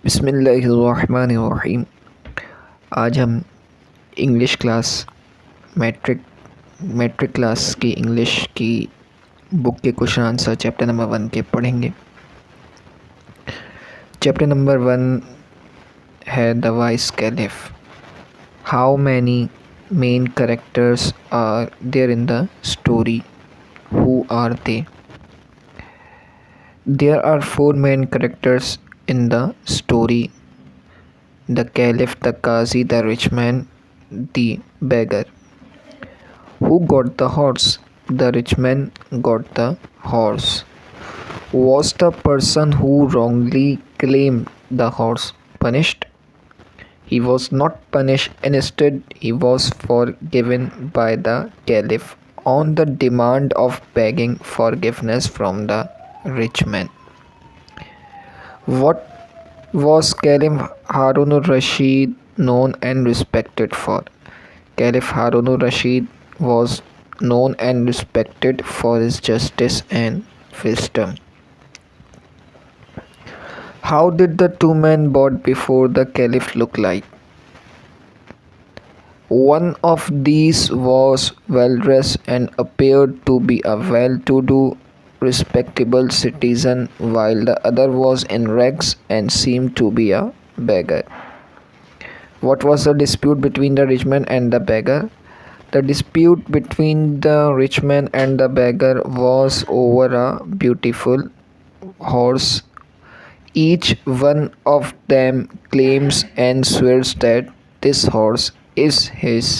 बिस्मिल्लाहिर्रहमानिर्रहीम। आज हम इंग्लिश क्लास मैट्रिक क्लास की इंग्लिश की बुक के क्वेश्चन आंसर चैप्टर नंबर 1 के पढ़ेंगे। चैप्टर नंबर 1 है the wise caliph. How many main characters are there in the story? Who are they? There are 4 main characters in the story: the caliph, the qazi, the rich man, the beggar. Who got the horse? The rich man got the horse. Was the person who wrongly claimed the horse punished? He was not punished. Instead, he was forgiven by the caliph on the demand of begging forgiveness from the rich man. What was Caliph Harun al-Rashid known and respected for? Caliph Harun al-Rashid was known and respected for his justice and wisdom. How did the two men brought before the Caliph look like? One of these was well dressed and appeared to be a well-to-do, respectable citizen, while the other was in rags and seemed to be a beggar. What was the dispute between the rich man and the beggar? The dispute between the rich man and the beggar was over a beautiful horse. Each one of them claims and swears that this horse is his.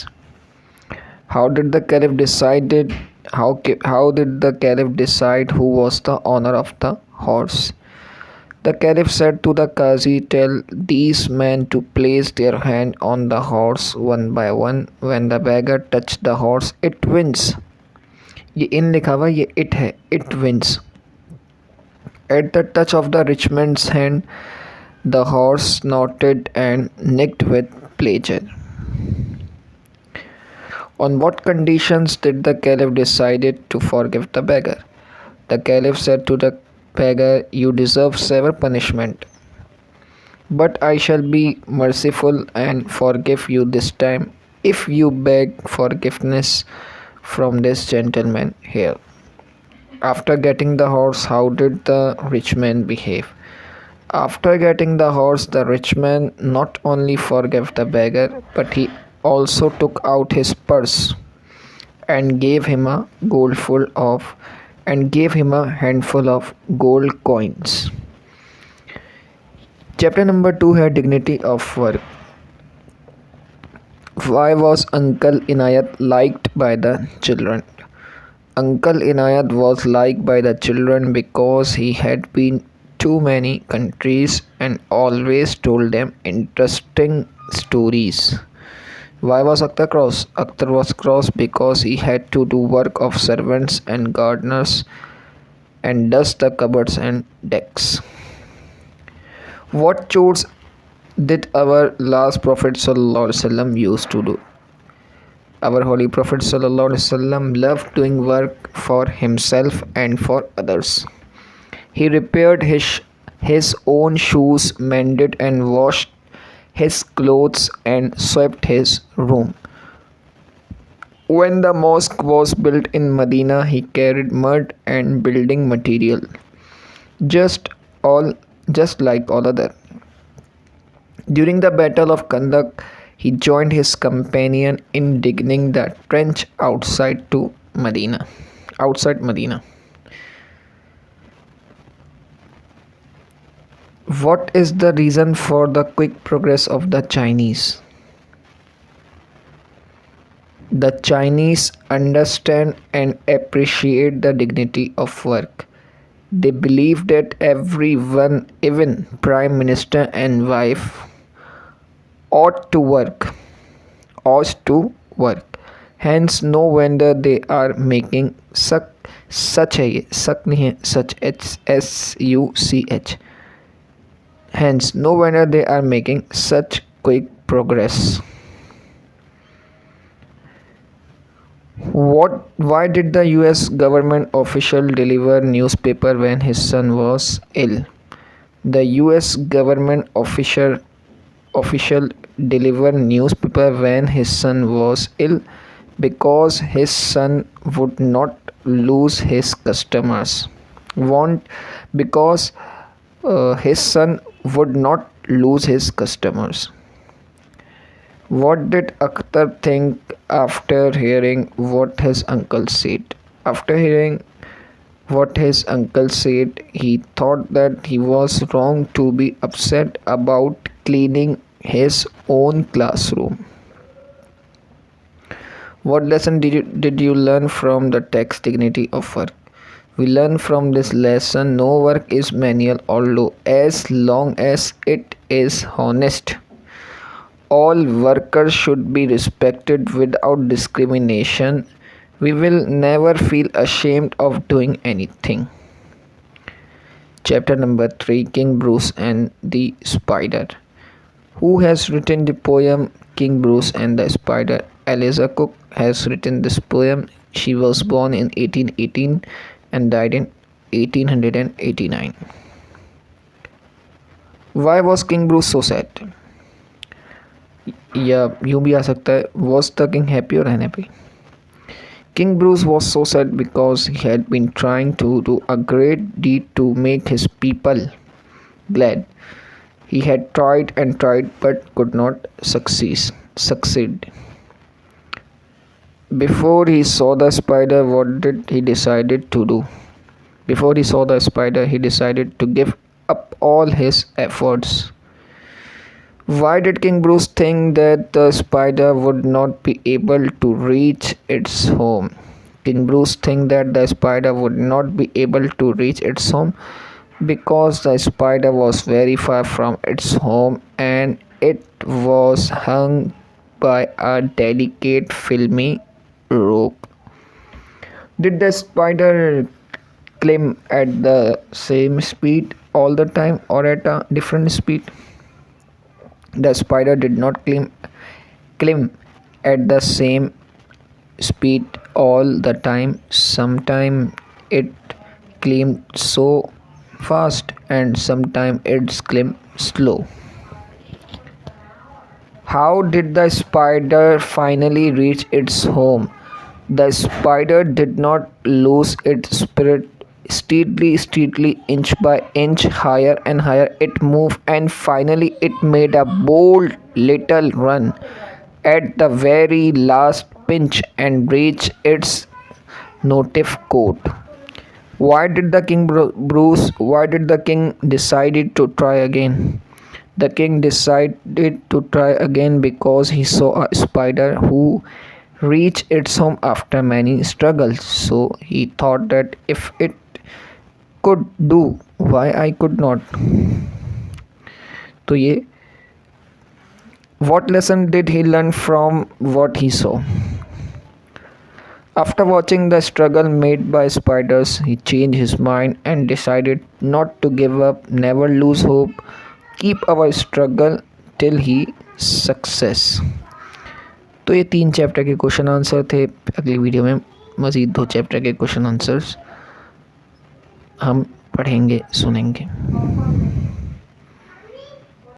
How did the caliph decided? How did the caliph decide who was the owner of the horse? The caliph said to the qazi, "Tell these men to place their hand on the horse one by one. When the beggar touched the horse, it wins." ये इन लिखा हुआ, ये it है, it wins. At the touch of the rich man's hand, the horse snorted and nicked with pleasure. On what conditions did the caliph decide to forgive the beggar? The caliph said to the beggar, "You deserve severe punishment, but I shall be merciful and forgive you this time if you beg forgiveness from this gentleman here." After getting the horse, how did the rich man behave? After getting the horse, the rich man not only forgave the beggar, but he also took out his purse and gave him a handful of gold coins. Chapter number 2 है dignity of work. Why was Uncle Inayat liked by the children? Uncle Inayat was liked by the children because he had been to many countries and always told them interesting stories. Why was Akhtar cross? Akhtar was cross because he had to do work of servants and gardeners and dust the cupboards and decks. What chores did our last Prophet ﷺ used to do? Our Holy Prophet ﷺ loved doing work for himself and for others. He repaired his own shoes, mended and washed his clothes, and swept his room. When the mosque was built in Medina, he carried mud and building material, just like all other. During the Battle of Khandaq, he joined his companion in digging the trench outside Medina. What is the reason for the quick progress of the Chinese? The Chinese understand and appreciate the dignity of work. They believe that everyone, even prime minister and wife, ought to work. Hence, no wonder they are making such Hence, no wonder they are making such quick progress. Why did the US government official deliver newspaper when his son was ill? The US government official delivered newspaper when his son was ill because his son would not lose his customers. Want because his son would not lose his customers. What did Akhtar think after hearing what his uncle said? After hearing what his uncle said, he thought that he was wrong to be upset about cleaning his own classroom. What lesson did you learn from the text dignity of work? We learn from this lesson no work is manual, although as long as it is honest. All workers should be respected without discrimination. We will never feel ashamed of doing anything. Chapter number 3, King Bruce and the Spider. Who has written the poem King Bruce and the Spider? Eliza Cook has written this poem. She was born in 1818 and died in 1889. Why was King Bruce so sad? या यूँ भी आ सकता है, was the king happy or unhappy? King Bruce was so sad because he had been trying to do a great deed to make his people glad. He had tried and tried but could not succeed. Before he saw the spider, what did he decided to do? Before he saw the spider, he decided to give up all his efforts. Why did King Bruce think that the spider would not be able to reach its home? King Bruce think that the spider would not be able to reach its home because the spider was very far from its home and it was hung by a delicate filmy rope. Did the spider climb at the same speed all the time or at a different speed? The spider did not climb at the same speed all the time. Sometimes it climbed so fast and sometimes it climbed slow. How did the spider finally reach its home? The spider did not lose its spirit. Steadily, inch by inch, higher and higher it moved, and finally it made a bold little run at the very last pinch and reached its native court. Why did the king Bruce? Why did the king decided to try again? The king decided to try again because he saw a spider who reached its home after many struggles. So he thought that if it could do, why I could not? तो ये what lesson did he learn from what he saw? After watching the struggle made by spiders, he changed his mind and decided not to give up, never lose hope, keep our struggle till he success. तो ये 3 chapter के question answer थे. अगली video में मज़ीद 2 chapter के question answers हम पढ़ेंगे, सुनेंगे.